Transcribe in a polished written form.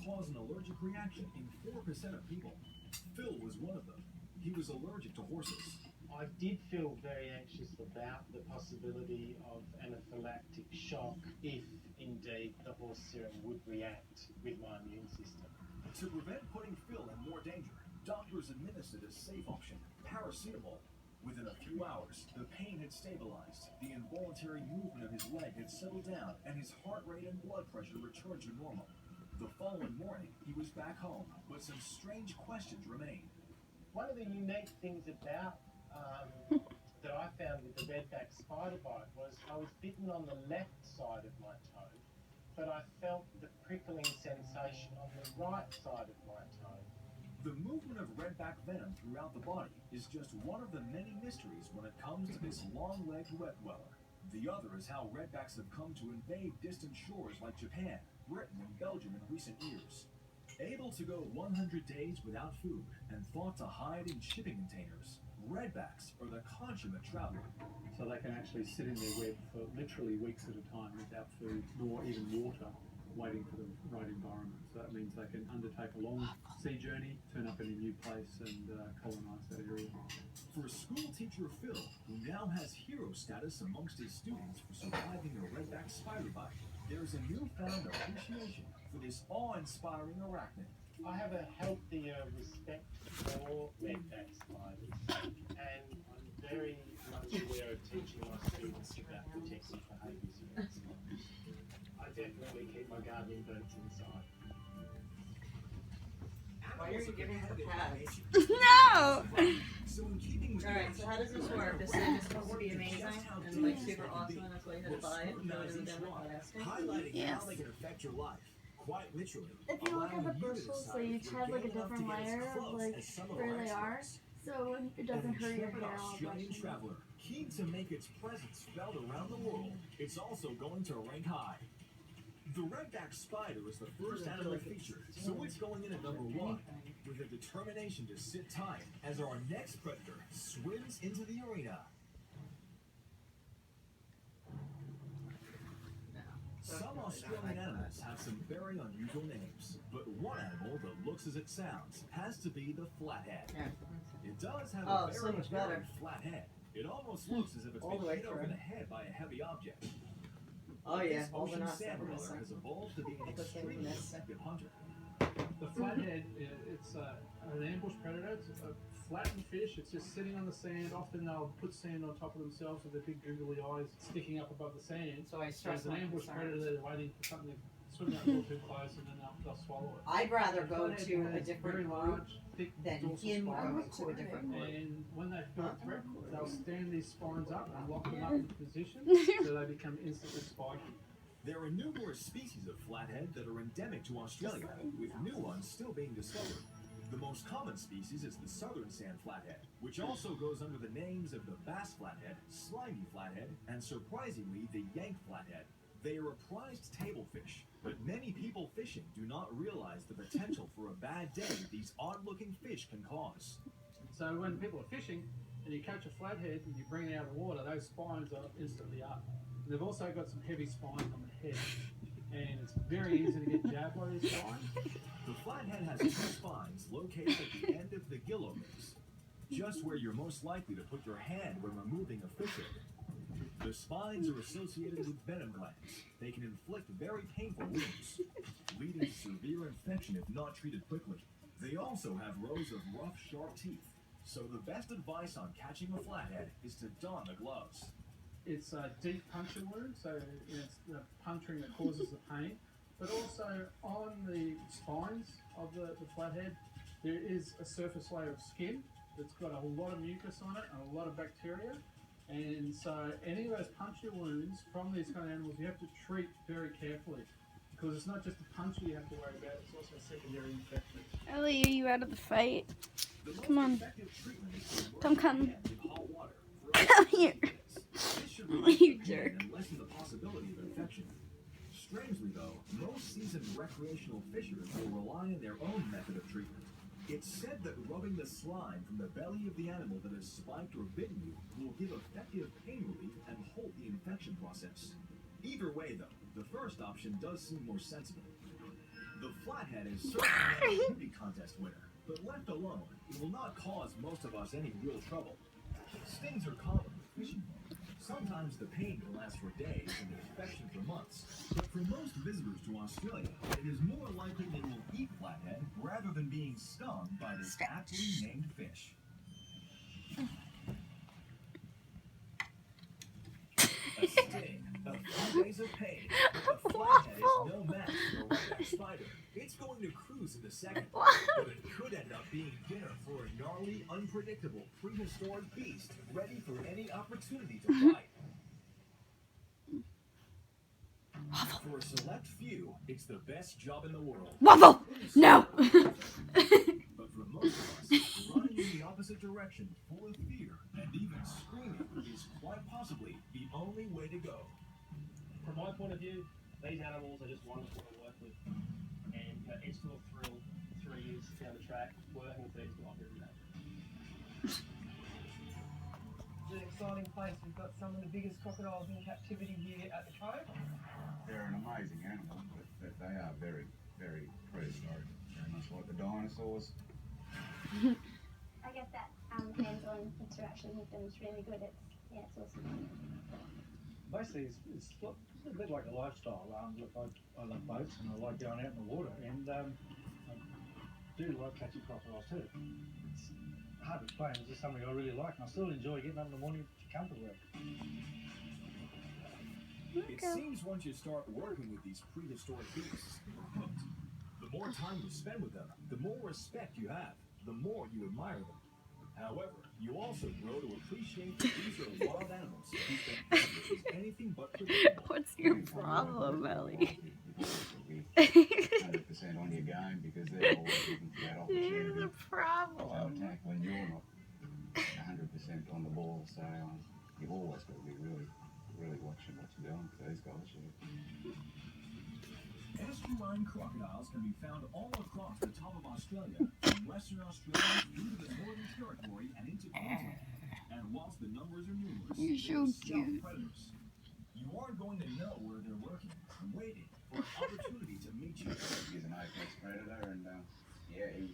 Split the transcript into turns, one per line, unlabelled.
cause an allergic reaction in 4% of people. Phil was one of them. He was allergic to horses.
I did feel very anxious about the possibility of anaphylactic shock if, indeed, the horse serum would react with my immune system.
To prevent putting Phil in more danger, doctors administered a safe option, paracetamol. Within a few hours, the pain had stabilized, the involuntary movement of his leg had settled down, and his heart rate and blood pressure returned to normal. The following morning, he was back home, but some strange questions remained.
One of the unique things about that I found with the redback spider bite was I was bitten on the left side of my toe, but I felt the prickling sensation on the right side of my toe.
The movement of redback venom throughout the body is just one of the many mysteries when it comes to this long-legged web dweller. The other is how redbacks have come to invade distant shores like Japan, Britain, and Belgium in recent years. Able to go 100 days without food and thought to hide in shipping containers, redbacks are the consummate traveler.
So they can actually sit in their web for literally weeks at a time without food nor even water, waiting for the right environment. So that means they can undertake a long sea journey, turn up in a new place and colonise that area.
For school teacher Phil, who now has hero status amongst his students for surviving a redback spider bite, there's a newfound appreciation for this awe-inspiring arachnid.
I have a healthier respect for redback spiders, and I'm very much aware of teaching my students about protective behaviours against spiders. I definitely keep my gardening boots inside.
Why are you giving her pads?
No!
Alright, so how does this work? This thing is supposed to be amazing and like super awesome, and that's why you had to buy it. You know what I'm doing?
Highlighting
Yes.
how they can affect your life, quite literally.
If you look at the
allowing you to
bristles,
decide
they
if
each
you're
have like a
getting enough to
different
get as
layer of
close
like
as some of
where
our
they are,
experts.
so it doesn't hurt your
An
hair all
Australian
brushing.
traveler, keen to make its presence felt around the world, it's also going to rank high. The redback spider is the first animal featured, so it's going in at number 1, with a determination to sit tight as our next predator swims into the arena. Some Australian animals have some very unusual names, but one animal that looks as it sounds has to be the flathead. It does have a
so
very,
much
very
better.
flat head. It almost looks as if it's
All
been
the way
hit over
through.
the head by a heavy object.
Oh yeah,
This
all the
ocean
knots that
sand
were
dweller
missing.
has evolved to be an
Put them in
extremely
this.
effective hunter.
The flathead, it's an ambush predator. It's a flattened fish. It's just sitting on the sand. Often they'll put sand on top of themselves with their big googly eyes sticking up above the sand.
So I
So
stress
it's an
my
ambush
concerns.
predator. They're waiting for something to swim out a little too close, and then they'll swallow it.
I'd rather go
Flathead
to a
has
different
very
group
large, thick
than
dorsal
him
spine.
going to a different group.
And when they feel a threat, they'll stand these spines up and lock them up in position so they become instantly spiky.
There are numerous species of flathead that are endemic to Australia, with new ones still being discovered. The most common species is the southern sand flathead, which also goes under the names of the bass flathead, slimy flathead, and surprisingly, the yank flathead. They are a prized table fish, but many people fishing do not realize the potential for a bad day these odd-looking fish can cause.
So when people are fishing and you catch a flathead and you bring it out of the water, those spines are instantly up. And they've also got some heavy spines on the head, and it's very easy to get jabbed by these spines.
The flathead has 2 spines located at the end of the gill openings, just where you're most likely to put your hand when removing a fish egg. The spines are associated with venom glands. They can inflict very painful wounds, leading to severe infection if not treated quickly. They also have rows of rough, sharp teeth, so the best advice on catching a flathead is to don the gloves.
It's a deep puncture wound, so it's the puncturing that causes the pain. But also on the spines of the flathead, there is a surface layer of skin that's got a lot of mucus on it and a lot of bacteria. And so any of those puncture wounds from these kind of animals, you have to treat very carefully, because it's not just the puncture you have to worry about, it's also secondary infection.
Ellie, are you out of the fight?
The most
Come on.
effective treatment is to
Don't
immerse
come.
your hand in hot water for
Come here.
This should relieve
You
the pain
jerk.
and lessen the possibility of infection. Strangely though, most seasoned recreational fishers will rely on their own method of treatment. It's said that rubbing the slime from the belly of the animal that has spiked or bitten you will give effective pain relief and halt the infection process. Either way though, the first option does seem more sensible. The flathead is certainly a beauty contest winner, but left alone, it will not cause most of us any real trouble. Stings are common with fishing boat. Sometimes the pain can last for days and the infection for months. But for most visitors to Australia, it is more likely they will eat flathead rather than being stung by this aptly named fish. A sting, a few days of pain, but the flathead is no match for a red spider. It's going to cruise in the second, but it could end up being dinner for a gnarly, unpredictable, prehistoric beast ready for any opportunity to bite. For a select few, it's the best job in the world.
Waffle! No!
But for most of us, running in the opposite direction full of fear and even screaming is quite possibly the only way to go.
From my point of view, these animals are just wonderful to work with. And it's still a thrill 3 years down the track working with these guys every day.
It's an exciting place. We've got some of the biggest crocodiles in captivity here at the cove.
They're an amazing animal, but they are very, very prehistoric. Very much like the dinosaurs.
I guess that hands-on interaction with them is really good. It's awesome.
Basically, it's a little bit like a lifestyle. Look, I love boats and I like going out in the water, and I do like catching crocodiles too. It's hard to explain. It's just something I really like, and I still enjoy getting up in the morning to come to work.
It seems once you start working with these prehistoric beasts, you're hooked. The more time you spend with them, the more respect you have, the more you admire them. However, you also grow to appreciate that these are wild animals whose behavior is anything but predictable.
What's your problem, Ellie?
100% on your game because they're always looking for that opportunity
Here's the
to
problem.
attack when you're not 100% on the ball. So you've always got to be really, really watching what you're doing for these guys.
Estuarine crocodiles can be found all across the top of Australia, from Western Australia into the Northern Territory and into Queensland. And whilst the numbers are numerous,
You're so
they're stealth
cute.
predators. You aren't going to know where they're lurking, waiting for an opportunity to meet you.
He's an apex predator, and yeah, he